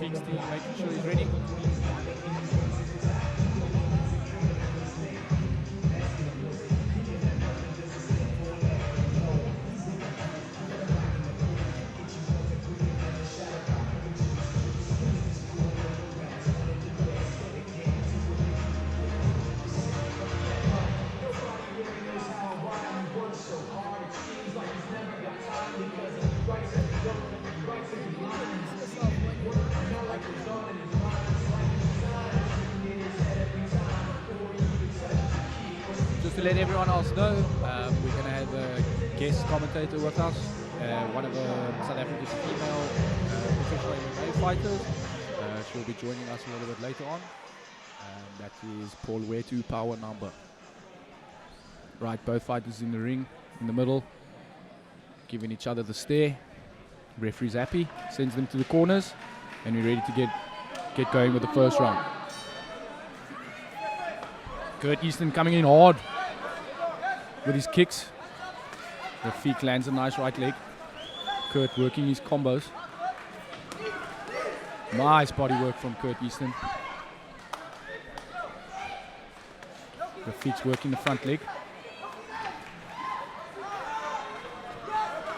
Rafiq's team, making sure he's ready. Just to let everyone else know, we're going to have a guest commentator with us, one of the South Africa's female professional MMA fighters. She'll be joining us a little bit later on. That is Breakthru power number. Right, both fighters in the ring, in the middle, giving each other the stare. Referee's happy, sends them to the corners, and we're ready to get going with the first round. Good, Easton coming in hard with his kicks. Rafiq lands a nice right leg. Kurt working his combos. Nice body work from Kurt Easton. Rafiq's working the front leg.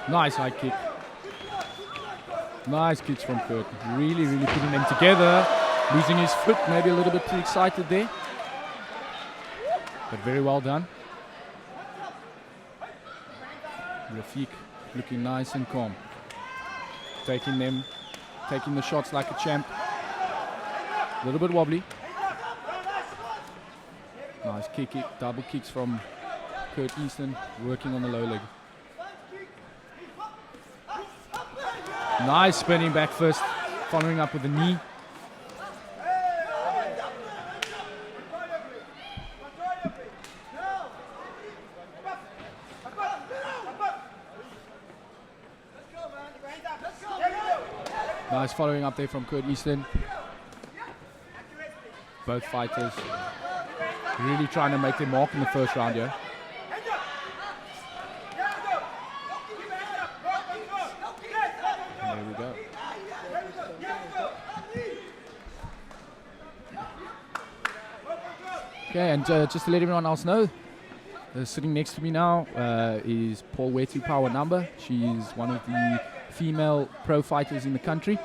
Nice high kick. Nice kicks from Kurt. Really, really putting them together. Losing his foot, maybe a little bit too excited there. But very well done. Rafiq looking nice and calm. Taking the shots like a champ. A little bit wobbly. Nice kick, double kicks from Kurt Easton, working on the low leg. Nice spinning back first, following up with a knee. Nice following up there from Kurt Easton. Both fighters really trying to make their mark in the first round here. There we go. Okay, and just to let everyone else know, sitting next to me now is Breakthru power number. She's one of the female pro fighters in the country.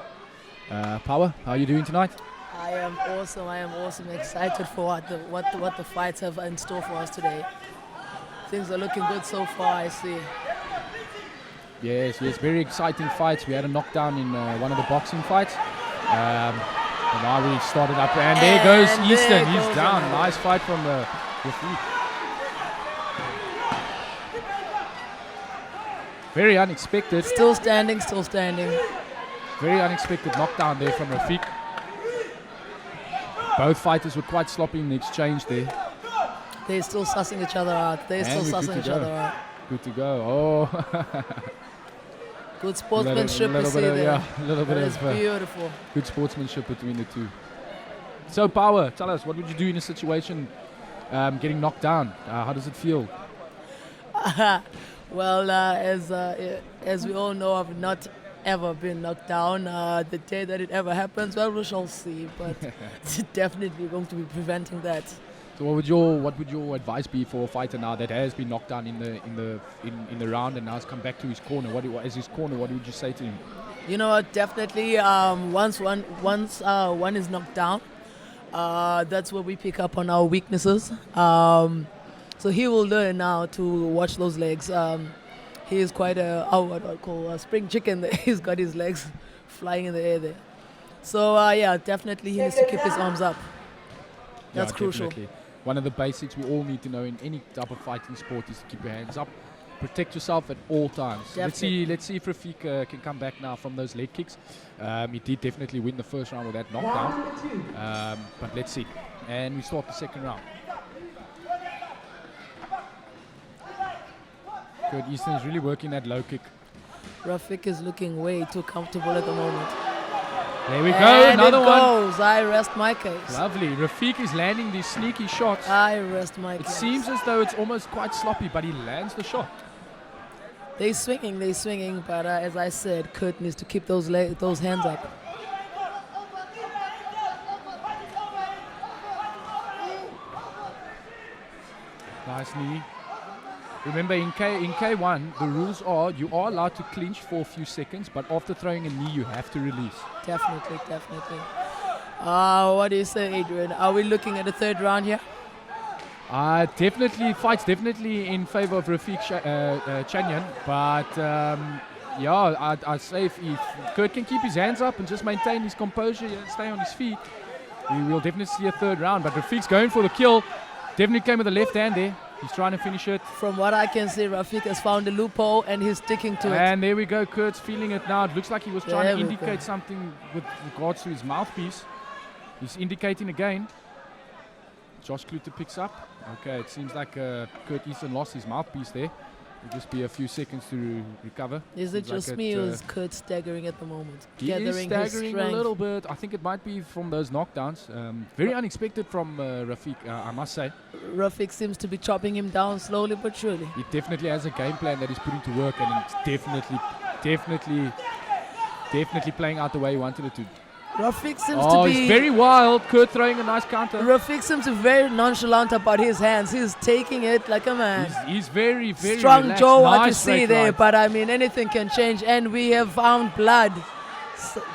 Power, how are you doing tonight? I am awesome. Excited for what the fights have in store for us today. Things are looking good so far, I see. Yes, very exciting fights. We had a knockdown in one of the boxing fights. And now we started up, and there goes Easton. He's down. Nice fight from the feet. Very unexpected. Still standing. Very unexpected knockdown there from Rafiq. Both fighters were quite sloppy in the exchange there. They're still sussing each other out. Good to go. Oh. Good sportsmanship you see there. Yeah, a little bit of beautiful. Good sportsmanship between the two. So, Power, tell us, what would you do in a situation getting knocked down? How does it feel? Well, as we all know, I've not ever been knocked down. The day that it ever happens, well, we shall see. But it's definitely going to be preventing that. So, what would your advice be for a fighter now that has been knocked down in the round and now has come back to his corner? What would you say to him? You know what? Definitely, once one is knocked down, that's where we pick up on our weaknesses. So he will learn now to watch those legs. He is quite what I call a spring chicken. He's got his legs flying in the air there. So definitely he needs to keep his arms up. That's crucial. Definitely. One of the basics we all need to know in any type of fighting sport is to keep your hands up. Protect yourself at all times. Let's see if Rafiq can come back now from those leg kicks. He did definitely win the first round with that knockdown. But let's see. And we start the second round. Good. Easton is really working that low kick. Rafiq is looking way too comfortable at the moment. There we go, and another one. I rest my case. Lovely. Rafiq is landing these sneaky shots. I rest my case. It seems as though it's almost quite sloppy, but he lands the shot. They're swinging, but as I said, Kurt needs to keep those hands up. Nice knee. Remember, in K1, the rules are you are allowed to clinch for a few seconds, but after throwing a knee, you have to release. Definitely. What do you say, Adrian? Are we looking at the third round here? Fight's definitely in favor of Rafiq Chanyan, but I'd say if Kurt can keep his hands up and just maintain his composure and stay on his feet, we will definitely see a third round. But Rafiq's going for the kill. Definitely came with the left hand there. He's trying to finish it. From what I can see, Rafiq has found a loophole and he's sticking to it. And there we go. Kurt's feeling it now. It looks like he was trying to indicate something with regards to his mouthpiece. He's indicating again. Josh Kluter picks up. Okay, it seems like Kurt Easton lost his mouthpiece there. It'll just be a few seconds to recover. Is it just me or is Kurt staggering at the moment? He is staggering a little bit. I think it might be from those knockdowns. Very unexpected from Rafiq, I must say. Rafiq seems to be chopping him down slowly but surely. He definitely has a game plan that he's putting to work, and it's definitely playing out the way he wanted it to. Rafiq seems to be... he's very wild. Kurt throwing a nice counter. Rafiq seems to be very nonchalant about his hands. He's taking it like a man. He's very, very strong relaxed. Joe, nice what you see there. right. But I mean, anything can change. And we have found blood.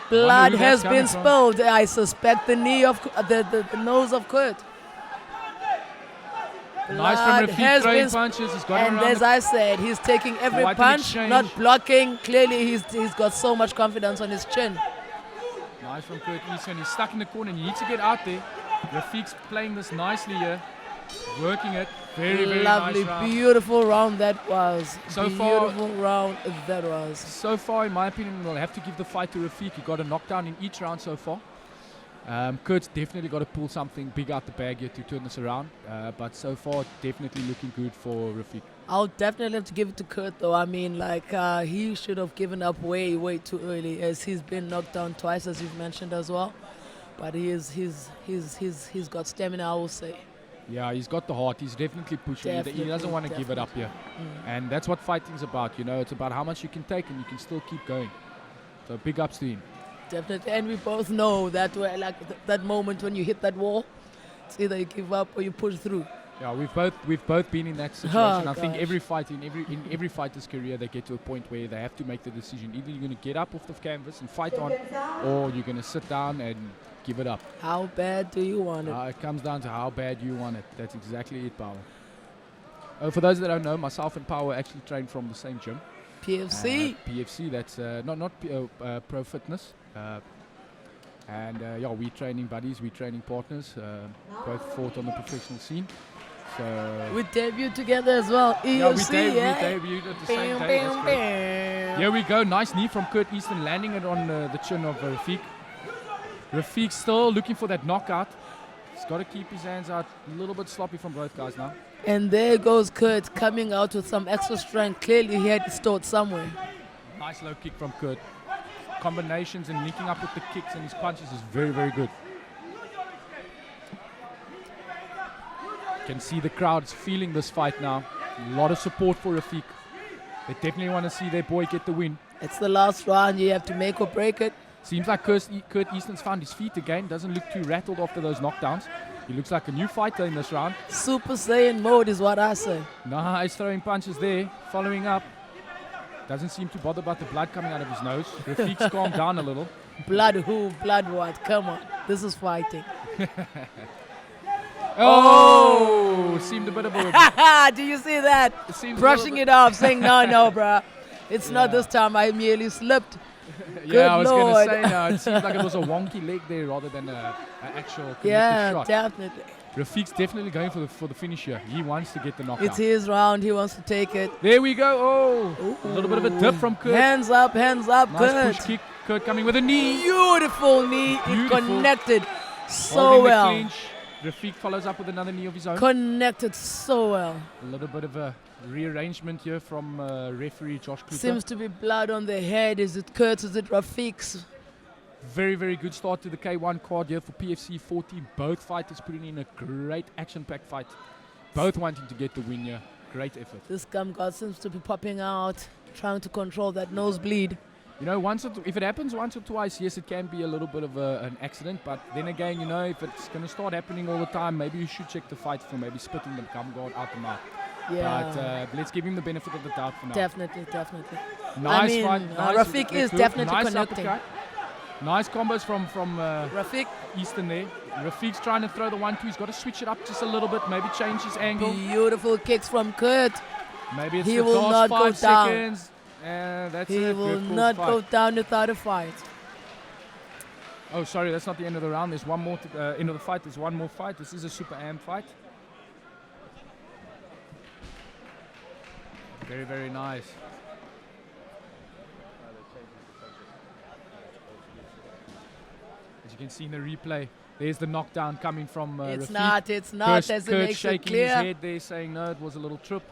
Blood has been spilled. I suspect the knee of the nose of Kurt. Nice from Rafiq throwing punches. He's got him and around as I said, he's taking every punch, not blocking. Clearly, he's got so much confidence on his chin. Nice from Kurt Easton. He's stuck in the corner. You need to get out there. Rafiq's playing this nicely here. Working it. Very, very lovely, nice round. Beautiful round that was. So far, in my opinion, we'll have to give the fight to Rafiq. He got a knockdown in each round so far. Kurt's definitely got to pull something big out the bag here to turn this around. But so far, definitely looking good for Rafiq. I'll definitely have to give it to Kurt, though. I mean, he should have given up way, way too early, as he's been knocked down twice, as you've mentioned as well. But he's got stamina, I will say. Yeah, he's got the heart. He's definitely pushing. He doesn't want to give it up here. And that's what fighting's about. You know, it's about how much you can take and you can still keep going. So big ups to him. Definitely, and we both know that that moment when you hit that wall, it's either you give up or you push through. Yeah, we've both been in that situation. I think every fight in every fighter's career, they get to a point where they have to make the decision. Either you're going to get up off the canvas and fight on, or you're going to sit down and give it up. How bad do you want it? It comes down to how bad you want it. That's exactly it, Power. For those that don't know, myself and Power actually train from the same gym. PFC. PFC. That's not Pro Fitness. We're training buddies, we're training partners, both fought on the professional scene. So we debuted together as well. EFC, we debuted at the same time. Here we go, nice knee from Kurt Easton, landing it on the chin of Rafiq. Rafiq still looking for that knockout. He's got to keep his hands out, a little bit sloppy from both guys now. And there goes Kurt coming out with some extra strength. Clearly he had it stored somewhere. Nice low kick from Kurt. Combinations and linking up with the kicks and his punches is very, very good. Can see the crowd's feeling this fight now. A lot of support for Rafiq. They definitely want to see their boy get the win. It's the last round. You have to make or break it. Seems like Kurt Easton's found his feet again. Doesn't look too rattled after those knockdowns. He looks like a new fighter in this round. Super Saiyan mode is what I say. Nice throwing punches there. Following up. Doesn't seem too bothered about the blood coming out of his nose. Rafiq's calmed down a little. Blood who? Blood what? Come on. This is fighting. Seemed a bit of a... Do you see that? Brushing it off, saying, no, bruh. It's not this time. I merely slipped. I was going to say now. It seems like it was a wonky leg there rather than an actual connected shot. Definitely. Rafiq's definitely going for the finish here. He wants to get the knockout. It's his round. He wants to take it. There we go. A little bit of a dip from Kurt. Hands up, nice Kurt. Push kick. Kurt coming with a knee. Beautiful knee. It connected so well. The clinch. Rafiq follows up with another knee of his own. Connected so well. A little bit of a rearrangement here from referee Josh Kluter. Seems to be blood on the head. Is it Kurt's? Is it Rafiq's? Very, very good start to the K1 card here for PFC14. Both fighters putting in a great action-packed fight. Both wanting to get the win here. Great effort. This gum god seems to be popping out, trying to control that nosebleed. you know, if it happens once or twice, yes, it can be a little bit of an accident. But then again, you know, if it's going to start happening all the time, maybe you should check the fight for maybe spitting the gum guard out the mouth. Yeah. But let's give him the benefit of the doubt for now. Definitely. Nice fight. Nice, Rafik is definitely nice connecting. Uppercut. Nice combos from Rafik. Easton there. Rafik's trying to throw the 1-2. He's got to switch it up just a little bit, maybe change his angle. Beautiful kicks from Kurt. Maybe it's He the will last not go 5 down. seconds. That's He it. will Good call, not fight. go down without a fight. Oh, sorry, that's not the end of the round. There's one more end of the fight. There's one more fight. This is a super am fight. Very, very nice. As you can see in the replay, there's the knockdown coming from It's Rafik. not, as it Kurt makes it shaking his clear. head there, saying no, it was a little trip.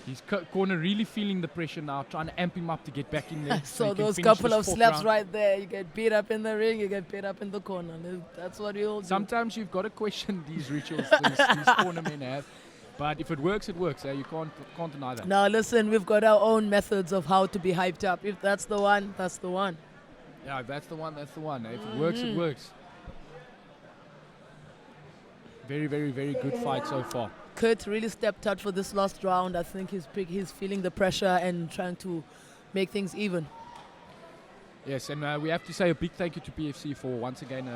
His corner really feeling the pressure now, trying to amp him up to get back in there. So he can those finish couple this of fourth slaps round. right there, you get beat up in the ring, you get beat up in the corner. That's what you'll do. Sometimes you've got to question these rituals these tournament have. But if it works, it works. You can't deny that. Now listen, we've got our own methods of how to be hyped up. If that's the one, that's the one. Yeah, if that's the one, that's the one. If it works, it works. Very, very, very good fight so far. Kurt really stepped out for this last round. I think he's feeling the pressure and trying to make things even. Yes, and we have to say a big thank you to PFC for once again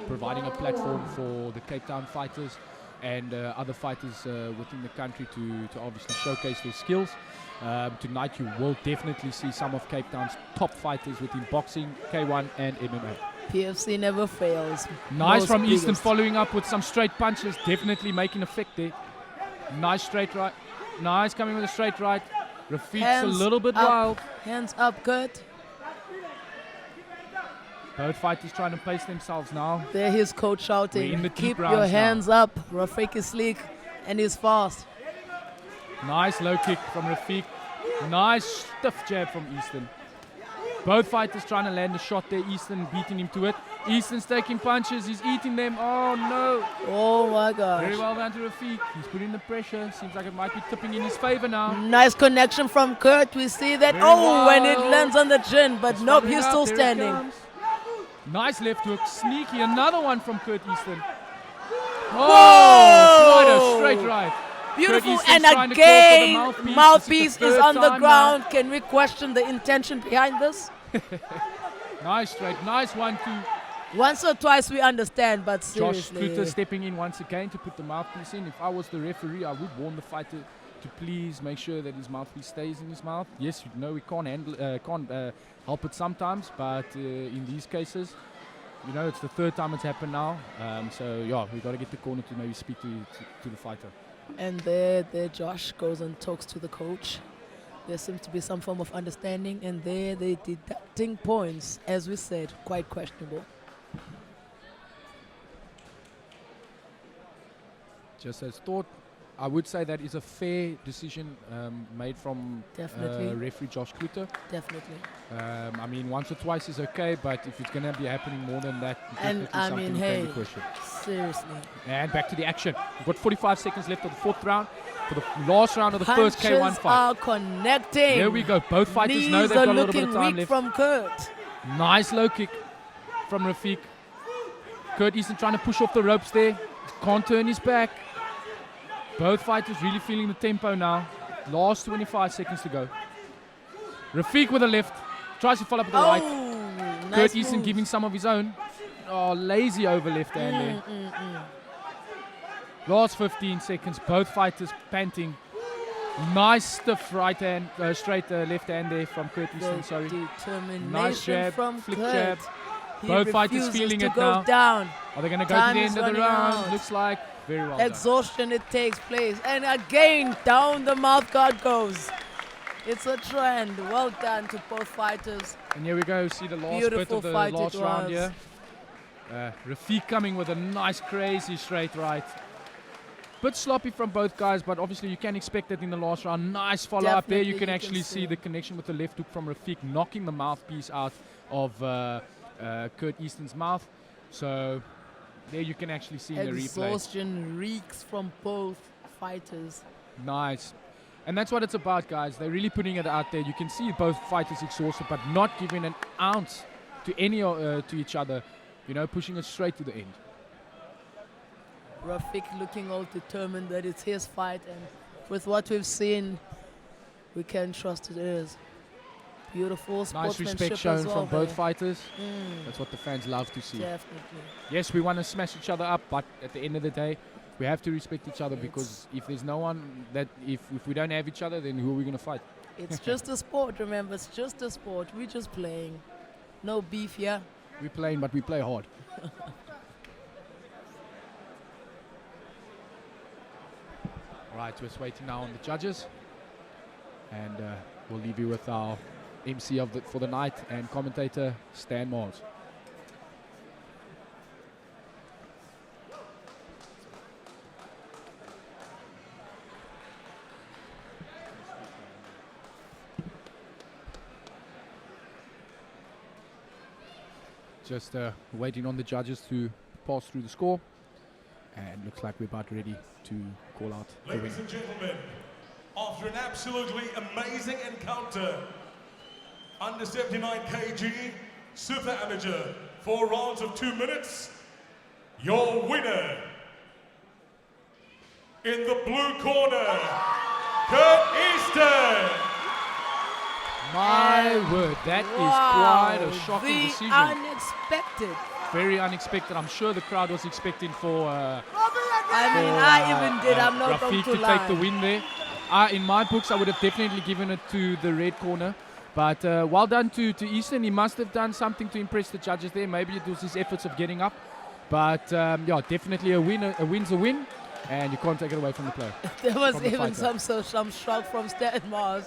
providing a platform for the Cape Town fighters and other fighters within the country to obviously showcase their skills. Tonight you will definitely see some of Cape Town's top fighters within boxing, K1 and MMA. PFC never fails. Nice Most from Easton, biggest. following up with some straight punches, definitely making effect there. Nice straight right. Nice coming with a straight right. Rafik's a Hands little bit up. wild. Hands up, Kurt. Both fighters trying to pace themselves now. There his coach shouting, We're in the deep keep rounds your now. hands up. Rafik is sleek and he's fast. Nice low kick from Rafik. Nice stiff jab from Easton. Both fighters trying to land a shot there. Easton beating him to it. Easton's taking punches. He's eating them. Oh no. Oh my gosh. Very well done to Rafik. He's putting the pressure. Seems like it might be tipping in his favor now. Nice connection from Kurt. We see that. Very When it wild. lands on the chin, but nope, Following he's up, still there it standing. comes. Nice left hook. Sneaky. Another one from Kurt Easton. Whoa! Oh, what a straight right. Beautiful. Easton's And trying to call for the again, mouthpiece. mouthpiece This is is the on third the time ground. now. Can we question the intention behind this? Nice straight. Nice 1-2. Once or twice we understand, but Josh seriously. Scooter stepping in once again to put the mouthpiece in. If I was the referee, I would warn the fighter to please make sure that his mouthpiece stays in his mouth. Yes, you know we can't help it sometimes, but in these cases, you know, it's the third time it's happened now. So yeah, we got to get the corner to maybe speak to the fighter. And there Josh goes and talks to the coach. There seems to be some form of understanding, and there they deducting points, as we said, quite questionable. Just as thought, I would say that is a fair decision made from Definitely. referee Josh Scooter. Definitely. I mean, once or twice is okay, but if it's going to be happening more than that, And definitely I something mean, we can hey, be questioned. seriously. And back to the action. We've got 45 seconds left of the fourth round for the last round of the first K1 Punches fight. are connecting. Here we go. Both fighters Knees know they've are got a little bit looking of time weak left. from Kurt. Nice low kick from Rafik. Kurt Easton trying to push off the ropes there. Can't turn his back. Both fighters really feeling the tempo now. Last 25 seconds to go. Rafik with a left. Tries to follow up with the right. Nice Kurt Easton move. giving some of his own. Oh, lazy over left hand there. Last 15 seconds. Both fighters panting. Nice stiff right hand, straight left hand there from Kurt Easton. The Sorry. determination Nice jab, from flick Kurt. jab. He Both fighters refuses feeling to it go now. down. Are they going to go Time to the is end of the running round? out. Looks like very well done. Exhaustion, it takes place. And again, down the mouth guard goes. It's a trend. Well done to both fighters. And here we go. See the last Beautiful bit of the fight it last round was. here. Rafik coming with a nice, crazy straight right. Bit sloppy from both guys, but obviously you can expect that in the last round. Nice follow up there. You Definitely can you actually can see see. the connection with the left hook from Rafik, knocking the mouthpiece out of Kurt Easton's mouth. So there you can actually see in the replay. Exhaustion reeks from both fighters. Nice. And that's what it's about, guys. They're really putting it out there. You can see both fighters exhausted, but not giving an ounce to to each other. You know, pushing it straight to the end. Rafik looking all determined that it's his fight, and with what we've seen, we can trust it is. Beautiful Nice sportsmanship respect shown as well from both there. fighters. That's what the fans love to see. Definitely. Yes, we want to smash each other up, but at the end of the day, we have to respect each other, because if there's no one if we don't have each other, then who are we going to fight? It's just a sport, remember, it's just a sport. We're just playing. No beef here. We're playing, but we play hard. Right, we're just waiting now on the judges, and we'll leave you with our MC for the night and commentator Stan Mars. Just waiting on the judges to pass through the score, and looks like we're about ready to call out the Ladies winner. and gentlemen, after an absolutely amazing encounter, under 79 kg, super amateur, 4 rounds of 2 minutes, your winner, in the blue corner, Kurt Easton. My word, that is quite a shocking the decision. unexpected. Very unexpected. I'm sure the crowd was expecting for I even did. I'm not going Rafik to to lie. take the win there. In my books, I would have definitely given it to the red corner. But well done to Easton. He must have done something to impress the judges there. Maybe it was his efforts of getting up. But yeah, definitely a win. A win's a win, and you can't take it away from the player. There was from the even fighter. some shock from Stan Mars.